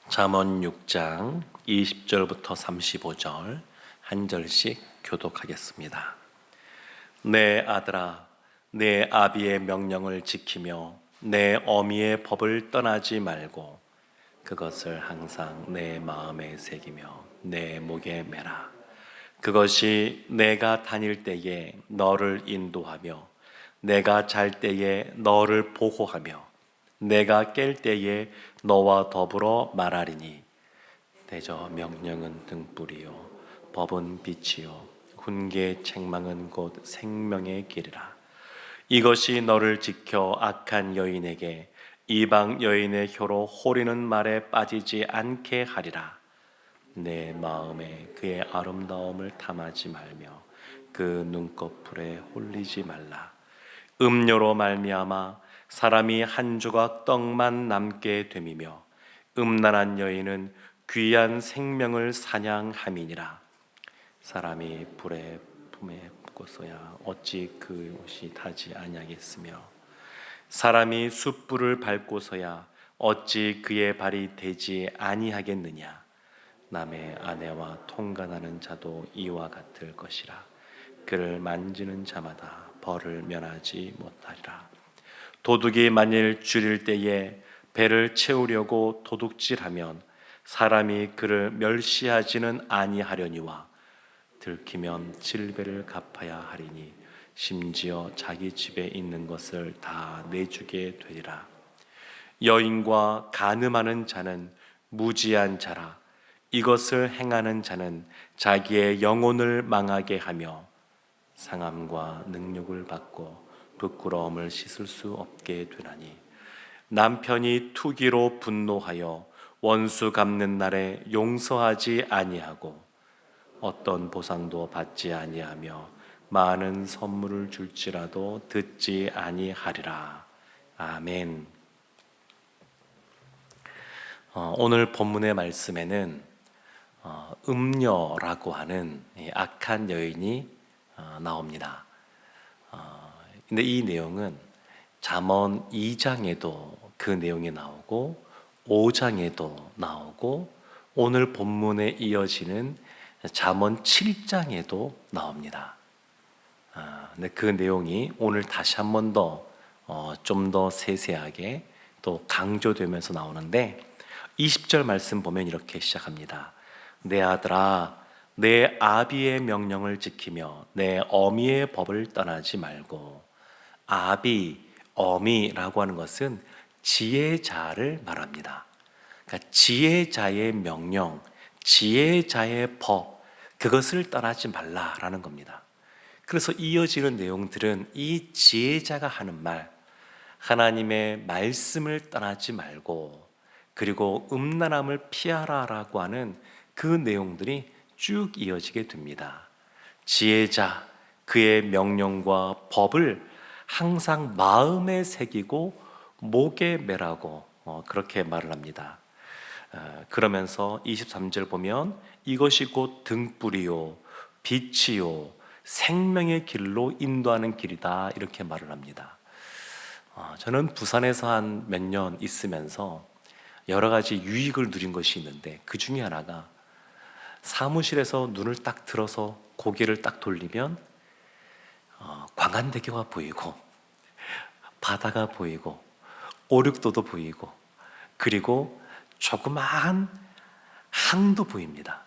잠언 6장 20절부터 35절 한 절씩 교독하겠습니다. 내 아들아, 내 아비의 명령을 지키며 내 어미의 법을 떠나지 말고 그것을 항상 내 마음에 새기며 내 목에 매라. 그것이 내가 다닐 때에 너를 인도하며 내가 잘 때에 너를 보호하며 내가 깰 때에 너와 더불어 말하리니. 대저 명령은 등불이요 법은 빛이요 훈계 책망은 곧 생명의 길이라. 이것이 너를 지켜 악한 여인에게 이방 여인의 혀로 호리는 말에 빠지지 않게 하리라. 내 마음에 그의 아름다움을 탐하지 말며 그 눈꺼풀에 홀리지 말라. 음료로 말미암아 사람이 한 조각 떡만 남게 됨이며 음란한 여인은 귀한 생명을 사냥함이니라. 사람이 불의 품에 붙고서야 어찌 그 옷이 타지 아니하겠으며 사람이 숯불을 밟고서야 어찌 그의 발이 되지 아니하겠느냐. 남의 아내와 통간하는 자도 이와 같을 것이라. 그를 만지는 자마다 벌을 면하지 못하리라. 도둑이 만일 줄일 때에 배를 채우려고 도둑질하면 사람이 그를 멸시하지는 아니하려니와 들키면 질배를 갚아야 하리니 심지어 자기 집에 있는 것을 다 내주게 되리라. 여인과 간음하는 자는 무지한 자라. 이것을 행하는 자는 자기의 영혼을 망하게 하며 상함과 능욕을 받고 부끄러움을 씻을 수 없게 되나니. 남편이 투기로 분노하여 원수 갚는 날에 용서하지 아니하고 어떤 보상도 받지 아니하며 많은 선물을 줄지라도 듣지 아니하리라. 아멘. 오늘 본문의 말씀에는 음녀라고 하는 악한 여인이 나옵니다. 근데 이 내용은 잠언 2장에도 그 내용이 나오고 5장에도 나오고 오늘 본문에 이어지는 잠언 7장에도 나옵니다. 근데 그 내용이 오늘 다시 한 번 더 좀 더 세세하게 또 강조되면서 나오는데 20절 말씀 보면 이렇게 시작합니다. 내 아들아, 내 아비의 명령을 지키며 내 어미의 법을 떠나지 말고. 아비, 어미라고 하는 것은 지혜자를 말합니다. 그러니까 지혜자의 명령, 지혜자의 법, 그것을 떠나지 말라라는 겁니다. 그래서 이어지는 내용들은 이 지혜자가 하는 말, 하나님의 말씀을 떠나지 말고 그리고 음란함을 피하라라고 하는 그 내용들이 쭉 이어지게 됩니다. 지혜자, 그의 명령과 법을 항상 마음에 새기고 목에 매라고 그렇게 말을 합니다. 그러면서 23절 보면 이것이 곧 등불이요 빛이요 생명의 길로 인도하는 길이다 이렇게 말을 합니다. 저는 부산에서 한 몇 년 있으면서 여러 가지 유익을 누린 것이 있는데 그 중에 하나가 사무실에서 눈을 딱 들어서 고개를 딱 돌리면 광안대교가 보이고 바다가 보이고 오륙도도 보이고 그리고 조그마한 항도 보입니다.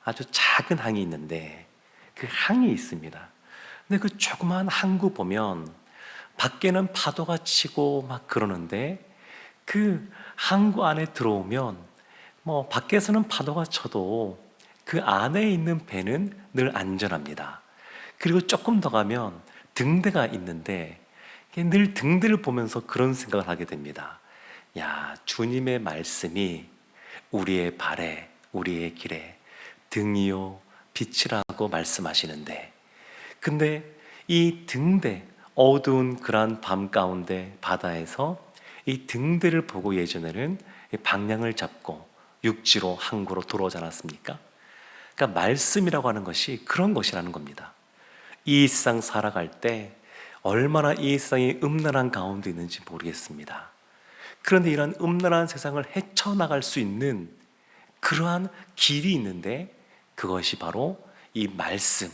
아주 작은 항이 있는데 그 항이 있습니다. 근데 그 조그마한 항구 보면 밖에는 파도가 치고 막 그러는데 그 항구 안에 들어오면 밖에서는 파도가 쳐도 그 안에 있는 배는 늘 안전합니다. 그리고 조금 더 가면 등대가 있는데 늘 등대를 보면서 그런 생각을 하게 됩니다. 야, 주님의 말씀이 우리의 발에, 우리의 길에 등이요 빛이라고 말씀하시는데, 근데 이 등대, 어두운 그런 밤 가운데 바다에서 이 등대를 보고 예전에는 방향을 잡고 육지로 항구로 들어오지 않았습니까? 그러니까 말씀이라고 하는 것이 그런 것이라는 겁니다. 이 세상 살아갈 때 얼마나 이 세상이 음란한 가운데 있는지 모르겠습니다. 그런데 이런 음란한 세상을 헤쳐나갈 수 있는 그러한 길이 있는데, 그것이 바로 이 말씀,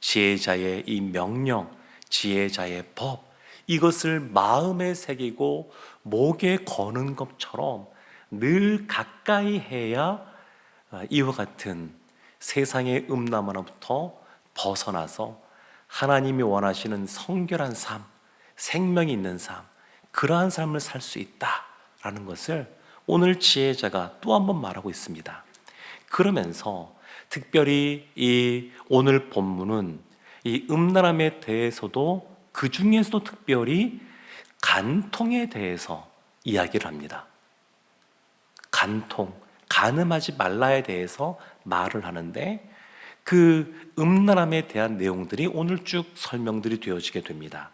지혜자의 이 명령, 지혜자의 법, 이것을 마음에 새기고 목에 거는 것처럼 늘 가까이 해야 이와 같은 세상의 음란으로부터 벗어나서 하나님이 원하시는 성결한 삶, 생명이 있는 삶, 그러한 삶을 살 수 있다라는 것을 오늘 지혜자가 또 한 번 말하고 있습니다. 그러면서 특별히 이 오늘 본문은 이 음란함에 대해서도, 그 중에서도 특별히 간통에 대해서 이야기를 합니다. 간통, 간음하지 말라에 대해서 말을 하는데, 그 음란함에 대한 내용들이 오늘 쭉 설명들이 되어지게 됩니다.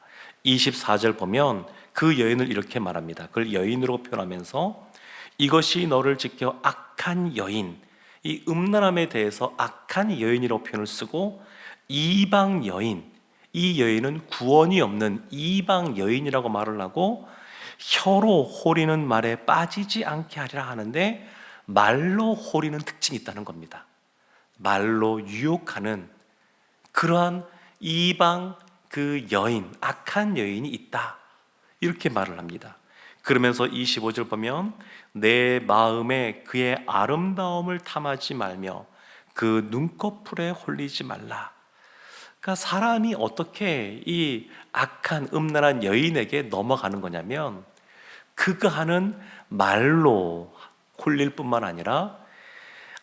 24절 보면 그 여인을 이렇게 말합니다. 그걸 여인으로 표현하면서 이것이 너를 지켜 악한 여인, 이 음란함에 대해서 악한 여인이라고 표현을 쓰고, 이방 여인, 이 여인은 구원이 없는 이방 여인이라고 말을 하고, 혀로 호리는 말에 빠지지 않게 하리라 하는데, 말로 호리는 특징이 있다는 겁니다. 말로 유혹하는 그러한 이방 그 여인, 악한 여인이 있다, 이렇게 말을 합니다. 그러면서 25절 보면 내 마음에 그의 아름다움을 탐하지 말며 그 눈꺼풀에 홀리지 말라. 그러니까 사람이 어떻게 이 악한 음란한 여인에게 넘어가는 거냐면, 그가 하는 말로 홀릴 뿐만 아니라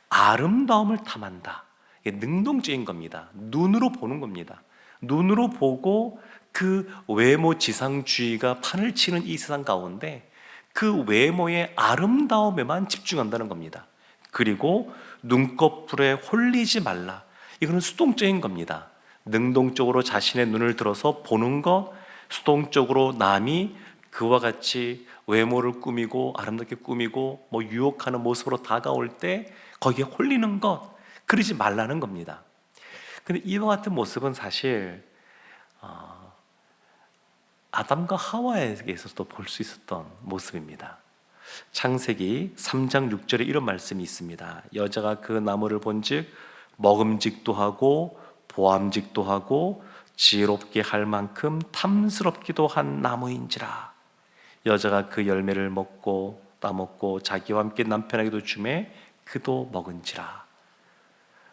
아름다움을 탐한다. 이게 능동적인 겁니다. 눈으로 보는 겁니다. 눈으로 보고 그 외모 지상주의가 판을 치는 이 세상 가운데 그 외모의 아름다움에만 집중한다는 겁니다. 그리고 눈꺼풀에 홀리지 말라. 이거는 수동적인 겁니다. 능동적으로 자신의 눈을 들어서 보는 것, 수동적으로 남이 그와 같이 외모를 꾸미고 아름답게 꾸미고 뭐 유혹하는 모습으로 다가올 때 거기에 홀리는 것, 그러지 말라는 겁니다. 근데 이와 같은 모습은 사실 아담과 하와에게서도 볼 수 있었던 모습입니다. 창세기 3장 6절에 이런 말씀이 있습니다. 여자가 그 나무를 본즉 먹음직도 하고 보암직도 하고 지혜롭게 할 만큼 탐스럽기도 한 나무인지라. 여자가 그 열매를 먹고 따먹고 자기와 함께 남편에게도 주매 그도 먹은지라.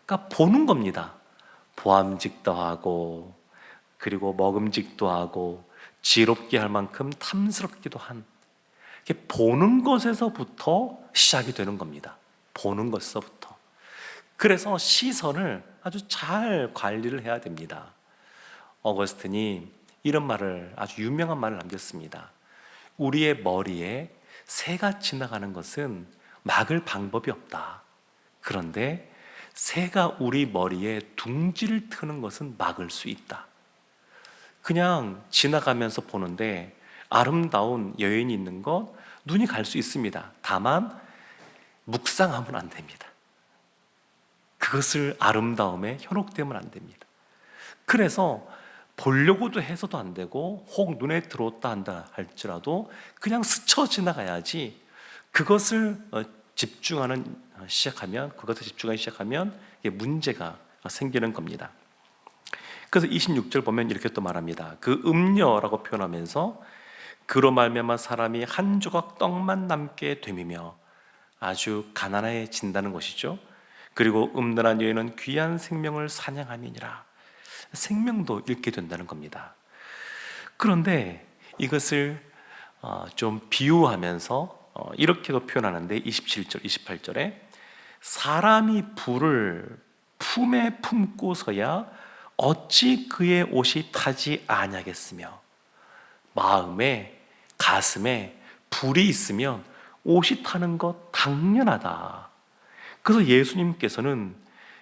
그러니까 보는 겁니다. 보암직도 하고 그리고 먹음직도 하고 지혜롭게 할 만큼 탐스럽기도 한, 보는 것에서부터 시작이 되는 겁니다. 보는 것에서부터. 그래서 시선을 아주 잘 관리를 해야 됩니다. 어거스틴이 이런 말을, 아주 유명한 말을 남겼습니다. 우리의 머리에 새가 지나가는 것은 막을 방법이 없다. 그런데 새가 우리 머리에 둥지를 트는 것은 막을 수 있다. 그냥 지나가면서 보는데 아름다운 여인이 있는 것 눈이 갈 수 있습니다. 다만 묵상하면 안 됩니다. 그것을 아름다움에 현혹되면 안 됩니다. 그래서 보려고도 해서도 안 되고, 혹 눈에 들어왔다 한다 할지라도 그냥 스쳐 지나가야지, 그것을 그것에 집중하기 시작하면 문제가 생기는 겁니다. 그래서 26절 보면 이렇게 또 말합니다. 그 음녀라고 표현하면서 그로 말미암아 사람이 한 조각 떡만 남게 됨이며, 아주 가난해진다는 것이죠. 그리고 음란한 여인은 귀한 생명을 사냥함이니라. 생명도 잃게 된다는 겁니다. 그런데 이것을 좀 비유하면서 이렇게도 표현하는데, 27절, 28절에 사람이 불을 품에 품고서야 어찌 그의 옷이 타지 아니하겠으며, 마음에 가슴에 불이 있으면 옷이 타는 것 당연하다. 그래서 예수님께서는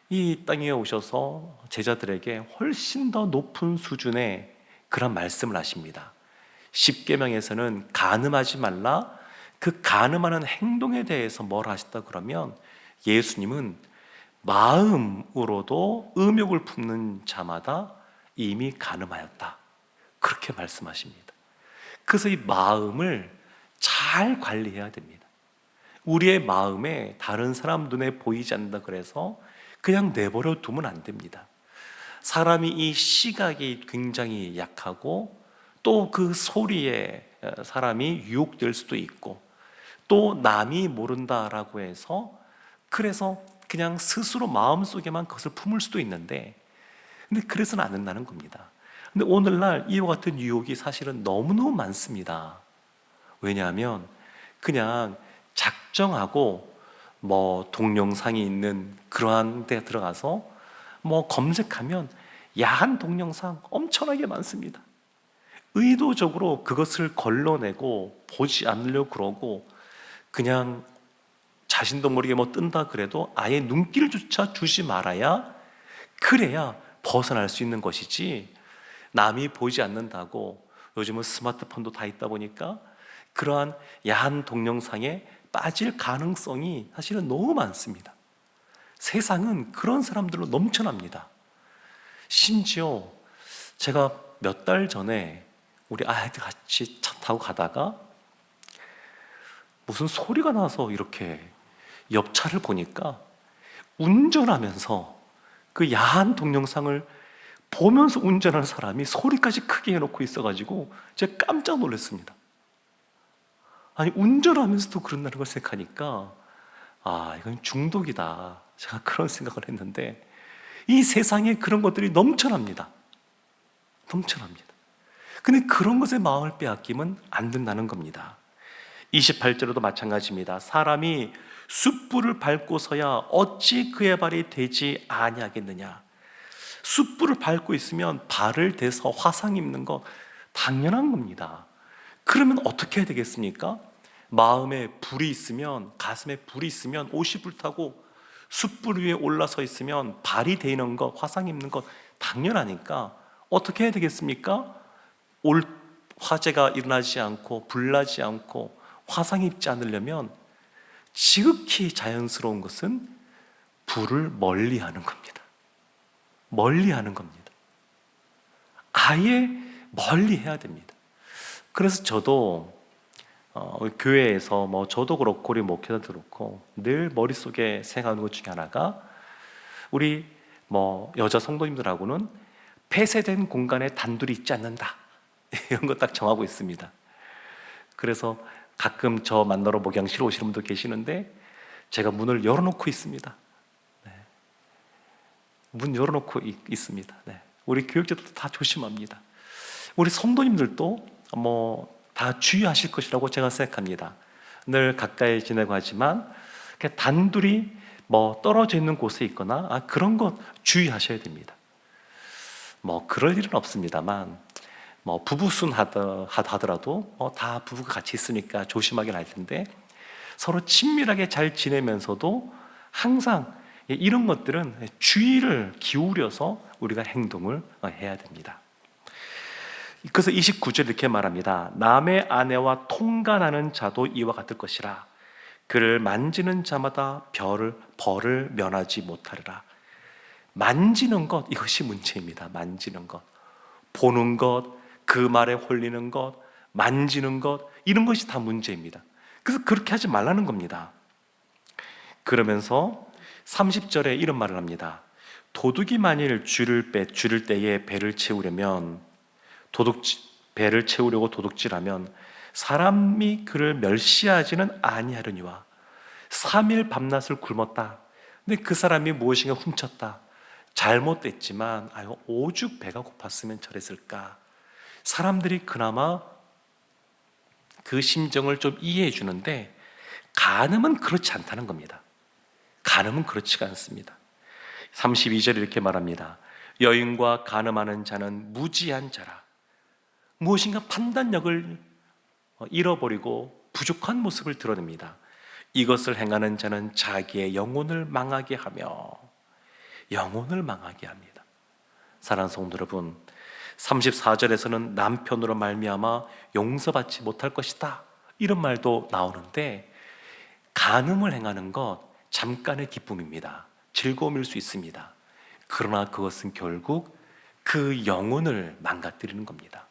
이 땅에 오셔서 제자들에게 훨씬 더 높은 수준의 그런 말씀을 하십니다. 십계명에서는 간음하지 말라, 그 간음하는 행동에 대해서 뭘 하셨다 그러면, 예수님은 마음으로도 음욕을 품는 자마다 이미 간음하였다, 그렇게 말씀하십니다. 그래서 이 마음을 잘 관리해야 됩니다. 우리의 마음에 다른 사람 눈에 보이지 않는다 그래서 그냥 내버려 두면 안 됩니다. 사람이 이 시각이 굉장히 약하고 또 그 소리에 사람이 유혹될 수도 있고 또 남이 모른다라고 해서 그래서 그냥 스스로 마음속에만 그것을 품을 수도 있는데 근데 그래서는 안 된다는 겁니다. 근데 오늘날 이와 같은 유혹이 사실은 너무너무 많습니다. 왜냐하면 그냥 작정하고 뭐 동영상이 있는 그러한 데 들어가서 뭐 검색하면 야한 동영상 엄청나게 많습니다. 의도적으로 그것을 걸러내고 보지 않으려고 그러고 그냥 자신도 모르게 뭐 뜬다 그래도 아예 눈길조차 주지 말아야 그래야 벗어날 수 있는 것이지 남이 보지 않는다고 요즘은 스마트폰도 다 있다 보니까 그러한 야한 동영상에 빠질 가능성이 사실은 너무 많습니다. 세상은 그런 사람들로 넘쳐납니다. 심지어 제가 몇 달 전에 우리 아이들 같이 차 타고 가다가 무슨 소리가 나서 이렇게 옆차를 보니까 운전하면서 그 야한 동영상을 보면서 운전하는 사람이 소리까지 크게 해놓고 있어가지고 제가 깜짝 놀랐습니다. 아니 운전하면서도 그런다는 걸 생각하니까 아 이건 중독이다 제가 그런 생각을 했는데 이 세상에 그런 것들이 넘쳐납니다. 넘쳐납니다. 근데 그런 것에 마음을 빼앗기면 안 된다는 겁니다. 28절에도 마찬가지입니다. 사람이 숯불을 밟고서야 어찌 그의 발이 되지 아니하겠느냐. 숯불을 밟고 있으면 발을 대서 화상 입는 거 당연한 겁니다. 그러면 어떻게 해야 되겠습니까? 마음에 불이 있으면, 가슴에 불이 있으면 옷이 불타고 숯불 위에 올라서 있으면 발이 데이는 것, 화상 입는 것 당연하니까 어떻게 해야 되겠습니까? 화재가 일어나지 않고 불나지 않고 화상 입지 않으려면 지극히 자연스러운 것은 불을 멀리하는 겁니다. 멀리하는 겁니다. 아예 멀리해야 됩니다. 그래서 저도 교회에서 뭐 저도 그렇고 우리 목회자도 그렇고 늘 머릿속에 생각하는 것 중에 하나가 우리 뭐 여자 성도님들하고는 폐쇄된 공간에 단둘이 있지 않는다 이런 거 딱 정하고 있습니다. 그래서 가끔 저 만나러 목양실 오시는 분도 계시는데 제가 문을 열어놓고 있습니다. 네. 문 열어놓고 있습니다. 네. 우리 교육자도 다 조심합니다. 우리 성도님들도 뭐 다 주의하실 것이라고 제가 생각합니다. 늘 가까이 지내고 하지만 단둘이 뭐 떨어져 있는 곳에 있거나 그런 것 주의하셔야 됩니다. 뭐 그럴 일은 없습니다만 뭐 부부순 하더라도 다 부부가 같이 있으니까 조심하긴 할 텐데 서로 친밀하게 잘 지내면서도 항상 이런 것들은 주의를 기울여서 우리가 행동을 해야 됩니다. 그래서 29절 이렇게 말합니다. 남의 아내와 통간하는 자도 이와 같을 것이라. 그를 만지는 자마다 벌을 면하지 못하리라. 만지는 것, 이것이 문제입니다. 만지는 것, 보는 것, 그 말에 홀리는 것, 만지는 것, 이런 것이 다 문제입니다. 그래서 그렇게 하지 말라는 겁니다. 그러면서 30절에 이런 말을 합니다. 도둑이 만일 쥐를 때에 배를 채우려고 도둑질하면 사람이 그를 멸시하지는 아니하려니와 3일 밤낮을 굶었다. 근데 그 사람이 무엇인가 훔쳤다. 잘못됐지만 오죽 배가 고팠으면 저랬을까. 사람들이 그나마 그 심정을 좀 이해해 주는데 간음은 그렇지 않다는 겁니다. 간음은 그렇지가 않습니다. 32절에 이렇게 말합니다. 여인과 간음하는 자는 무지한 자라. 무엇인가 판단력을 잃어버리고 부족한 모습을 드러냅니다. 이것을 행하는 자는 자기의 영혼을 망하게 합니다. 사랑하는 성도 여러분, 34절에서는 남편으로 말미암아 용서받지 못할 것이다 이런 말도 나오는데 간음을 행하는 것 잠깐의 기쁨입니다. 즐거움일 수 있습니다. 그러나 그것은 결국 그 영혼을 망가뜨리는 겁니다.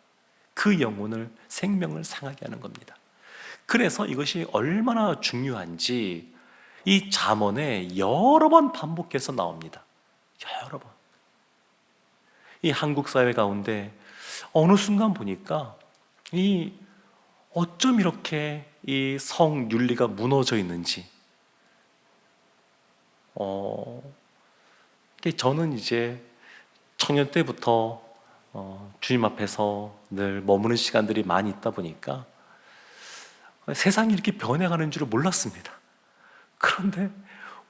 그 영혼을 생명을 상하게 하는 겁니다. 그래서 이것이 얼마나 중요한지 이 잠언에 여러 번 반복해서 나옵니다. 여러 번. 이 한국 사회 가운데 어느 순간 보니까 이 어쩜 이렇게 이 성윤리가 무너져 있는지, 저는 이제 청년 때부터 주님 앞에서 늘 머무는 시간들이 많이 있다 보니까 세상이 이렇게 변해가는 줄을 몰랐습니다. 그런데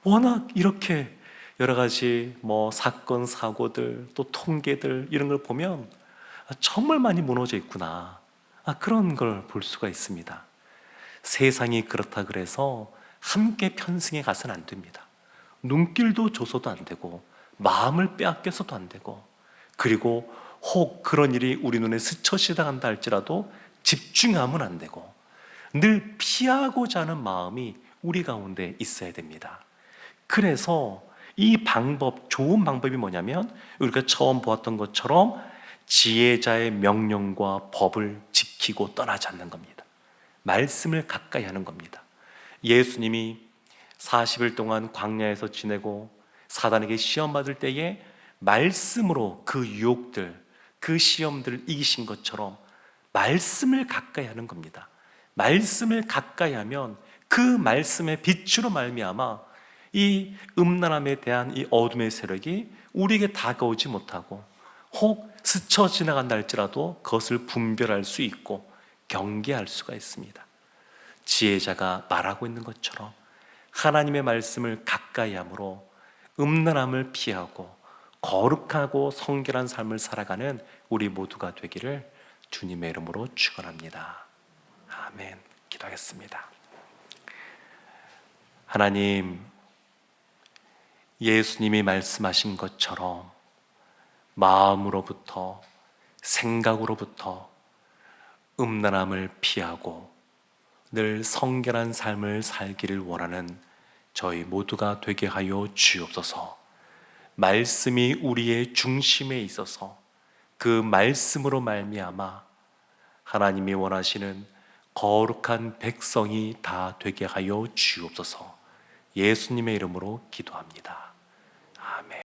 워낙 이렇게 여러 가지 사건, 사고들, 또 통계들 이런 걸 보면 정말 많이 무너져 있구나, 그런 걸 볼 수가 있습니다. 세상이 그렇다 그래서 함께 편승해 가서는 안 됩니다. 눈길도 줘서도 안 되고 마음을 빼앗겨서도 안 되고, 그리고 혹 그런 일이 우리 눈에 스쳐 지나간다 할지라도 집중하면 안 되고 늘 피하고자 하는 마음이 우리 가운데 있어야 됩니다. 그래서 이 방법, 좋은 방법이 뭐냐면 우리가 처음 보았던 것처럼 지혜자의 명령과 법을 지키고 떠나지 않는 겁니다. 말씀을 가까이 하는 겁니다. 예수님이 40일 동안 광야에서 지내고 사단에게 시험 받을 때에 말씀으로 그 유혹들, 그 시험들을 이기신 것처럼 말씀을 가까이 하는 겁니다. 말씀을 가까이 하면 그 말씀의 빛으로 말미암아 이 음란함에 대한 이 어둠의 세력이 우리에게 다가오지 못하고, 혹 스쳐 지나간다 할지라도 그것을 분별할 수 있고 경계할 수가 있습니다. 지혜자가 말하고 있는 것처럼 하나님의 말씀을 가까이 함으로 음란함을 피하고 거룩하고 성결한 삶을 살아가는 우리 모두가 되기를 주님의 이름으로 축원합니다. 아멘. 기도하겠습니다. 하나님, 예수님이 말씀하신 것처럼 마음으로부터, 생각으로부터 음란함을 피하고 늘 성결한 삶을 살기를 원하는 저희 모두가 되게 하여 주옵소서. 말씀이 우리의 중심에 있어서 그 말씀으로 말미암아 하나님이 원하시는 거룩한 백성이 다 되게 하여 주옵소서. 예수님의 이름으로 기도합니다. 아멘.